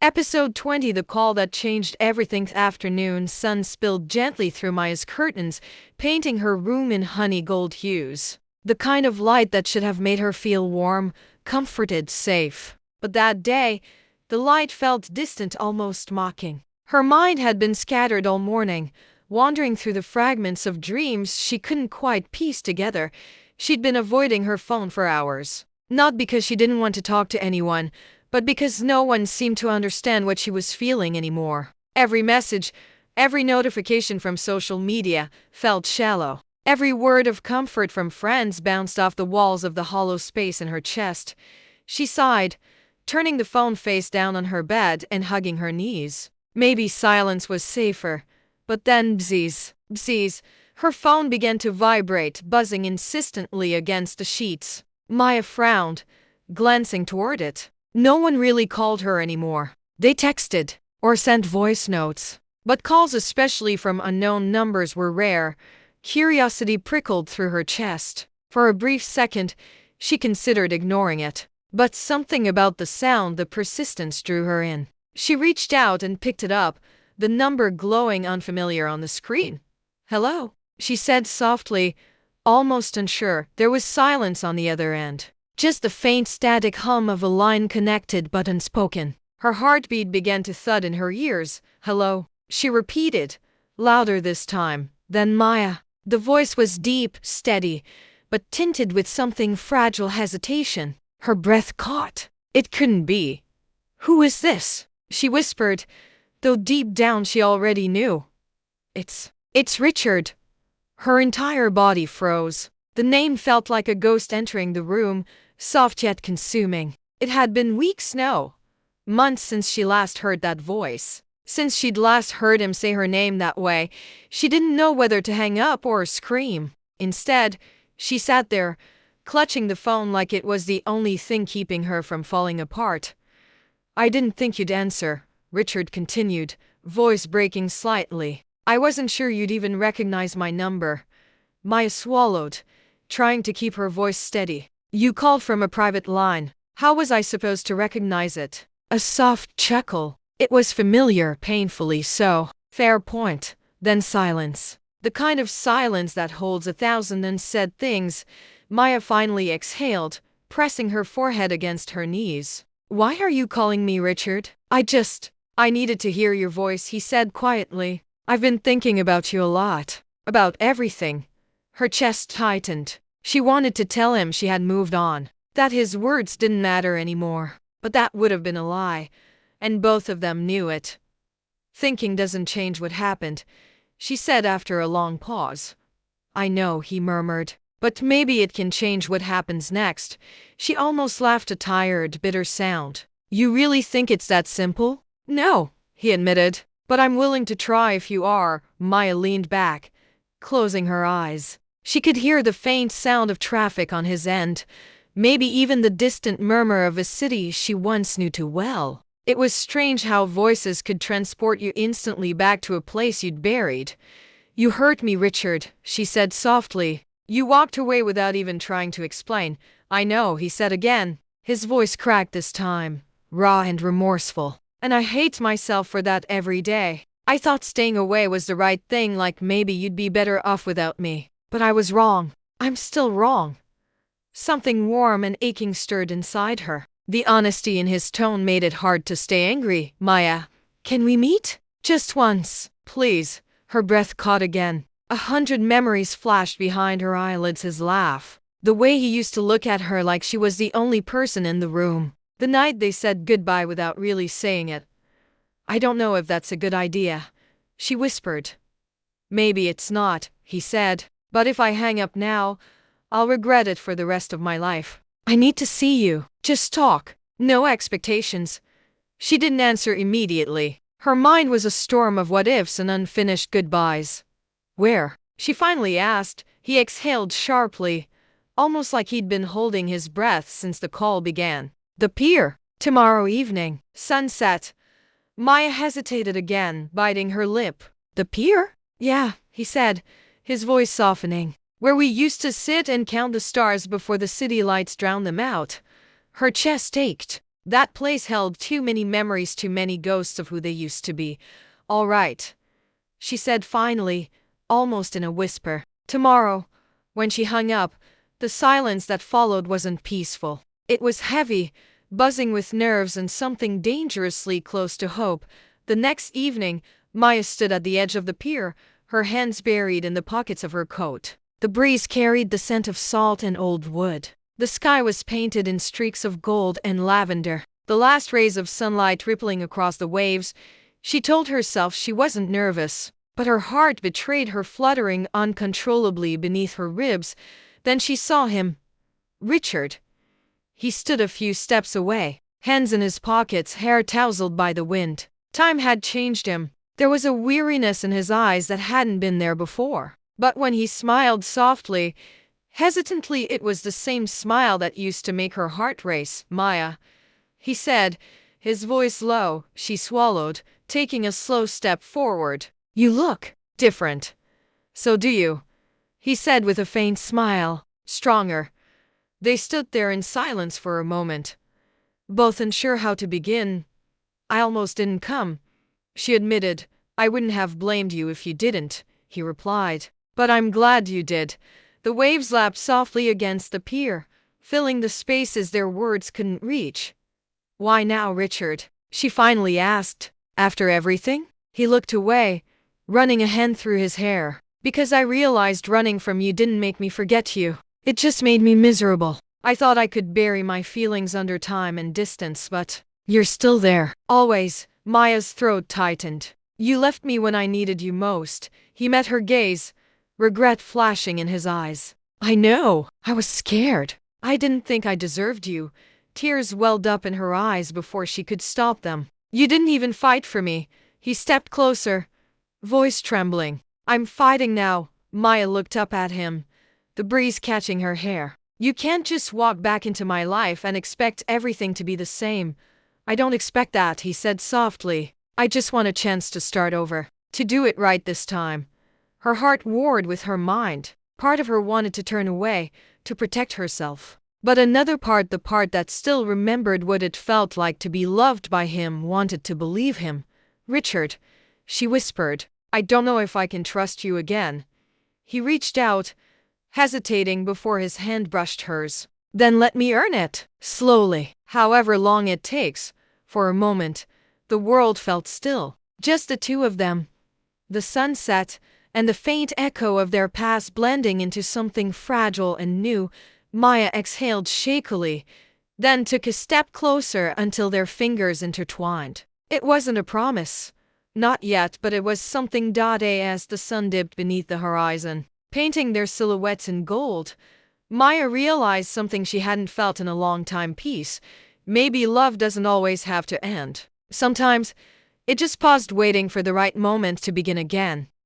Episode 20, the call that changed everything. Afternoon sun spilled gently through Maya's curtains, painting her room in honey gold hues. The kind of light that should have made her feel warm, comforted, safe. But that day, the light felt distant, almost mocking. Her mind had been scattered all morning, wandering through the fragments of dreams she couldn't quite piece together. She'd been avoiding her phone for hours. Not because she didn't want to talk to anyone, but because no one seemed to understand what she was feeling anymore. Every message, every notification from social media felt shallow. Every word of comfort from friends bounced off the walls of the hollow space in her chest. She sighed, turning the phone face down on her bed and hugging her knees. Maybe silence was safer. But then bzzz. Her phone began to vibrate, buzzing insistently against the sheets. Maya frowned, glancing toward it. No one really called her anymore. They texted or sent voice notes. But calls, especially from unknown numbers, were rare. Curiosity prickled through her chest. For a brief second, she considered ignoring it. But something about the sound, the persistence, drew her in. She reached out and picked it up, the number glowing unfamiliar on the screen. "Hello," she said softly, almost unsure. There was silence on the other end. Just the faint static hum of a line connected but unspoken. Her heartbeat began to thud in her ears. "Hello," she repeated, louder this time. Then Maya. The voice was deep, steady, but tinted with something fragile hesitation. Her breath caught. It couldn't be. "Who is this?" she whispered, though deep down she already knew. It's Richard." Her entire body froze. The name felt like a ghost entering the room, soft yet consuming. It had been weeks, no, months since she last heard that voice. Since she'd last heard him say her name that way, she didn't know whether to hang up or scream. Instead, she sat there, clutching the phone like it was the only thing keeping her from falling apart. "I didn't think you'd answer," Richard continued, voice breaking slightly. "I wasn't sure you'd even recognize my number." Maya swallowed, trying to keep her voice steady. "You called from a private line. How was I supposed to recognize it?" A soft chuckle. It was familiar, painfully so. "Fair point." Then silence. The kind of silence that holds 1,000 unsaid things. Maya finally exhaled, pressing her forehead against her knees. "Why are you calling me Richard?" I needed to hear your voice," he said quietly. "I've been thinking about you a lot. About everything." Her chest tightened. She wanted to tell him she had moved on, that his words didn't matter anymore. But that would have been a lie, and both of them knew it. "Thinking doesn't change what happened," she said after a long pause. "I know," he murmured. "But maybe it can change what happens next." She almost laughed, a tired, bitter sound. "You really think it's that simple?" "No," he admitted. "But I'm willing to try if you are." Maya leaned back, closing her eyes. She could hear the faint sound of traffic on his end, maybe even the distant murmur of a city she once knew too well. It was strange how voices could transport you instantly back to a place you'd buried. "You hurt me, Richard," she said softly. "You walked away without even trying to explain." "I know," he said again. His voice cracked this time, raw and remorseful. "And I hate myself for that every day. I thought staying away was the right thing, like maybe you'd be better off without me. But I was wrong. I'm still wrong." Something warm and aching stirred inside her. The honesty in his tone made it hard to stay angry. "Maya, can we meet? Just once, please." Her breath caught again. 100 memories flashed behind her eyelids. His laugh. The way he used to look at her like she was the only person in the room. The night they said goodbye without really saying it. "I don't know if that's a good idea," she whispered. "Maybe it's not," he said. "But if I hang up now, I'll regret it for the rest of my life. I need to see you. Just talk. No expectations." She didn't answer immediately. Her mind was a storm of what-ifs and unfinished goodbyes. "Where?" she finally asked. He exhaled sharply, almost like he'd been holding his breath since the call began. "The pier. Tomorrow evening. Sunset." Maya hesitated again, biting her lip. "The pier?" "Yeah," he said, his voice softening. "Where we used to sit and count the stars before the city lights drowned them out." Her chest ached. That place held too many memories, too many ghosts of who they used to be. All right, she said finally, almost in a whisper. Tomorrow. When she hung up, the silence that followed wasn't peaceful. It was heavy, buzzing with nerves and something dangerously close to hope. The next evening, Maya stood at the edge of the pier, her hands buried in the pockets of her coat. The breeze carried the scent of salt and old wood. The sky was painted in streaks of gold and lavender, the last rays of sunlight rippling across the waves. She told herself she wasn't nervous, but her heart betrayed her, fluttering uncontrollably beneath her ribs. Then she saw him. Richard. He stood a few steps away, hands in his pockets, hair tousled by the wind. Time had changed him. There was a weariness in his eyes that hadn't been there before. But when he smiled softly, hesitantly, it was the same smile that used to make her heart race. Maya, he said, his voice low. She swallowed, taking a slow step forward. You look different. So do you, he said with a faint smile, stronger. They stood there in silence for a moment, both unsure how to begin. I almost didn't come, she admitted. I wouldn't have blamed you if you didn't, he replied. But I'm glad you did. The waves lapped softly against the pier, filling the spaces their words couldn't reach. Why now, Richard? She finally asked. After everything? He looked away, running a hand through his hair. Because I realized running from you didn't make me forget you. It just made me miserable. I thought I could bury my feelings under time and distance, but you're still there. Always. Maya's throat tightened. You left me when I needed you most. He met her gaze, regret flashing in his eyes. I know. I was scared. I didn't think I deserved you. Tears welled up in her eyes before she could stop them. You didn't even fight for me. He stepped closer, voice trembling. I'm fighting now. Maya looked up at him, the breeze catching her hair. You can't just walk back into my life and expect everything to be the same. I don't expect that, he said softly. I just want a chance to start over, to do it right this time. Her heart warred with her mind. Part of her wanted to turn away, to protect herself. But another part, the part that still remembered what it felt like to be loved by him, wanted to believe him. Richard, she whispered, I don't know if I can trust you again. He reached out, hesitating before his hand brushed hers. Then let me earn it, slowly, however long it takes. For a moment, the world felt still, just the two of them. The sun set, and the faint echo of their past blending into something fragile and new. Maya exhaled shakily, then took a step closer until their fingers intertwined. It wasn't a promise. Not yet, but it was something. As the sun dipped beneath the horizon, painting their silhouettes in gold, Maya realized something she hadn't felt in a long time. Peace. Maybe love doesn't always have to end. Sometimes, it just paused, waiting for the right moment to begin again.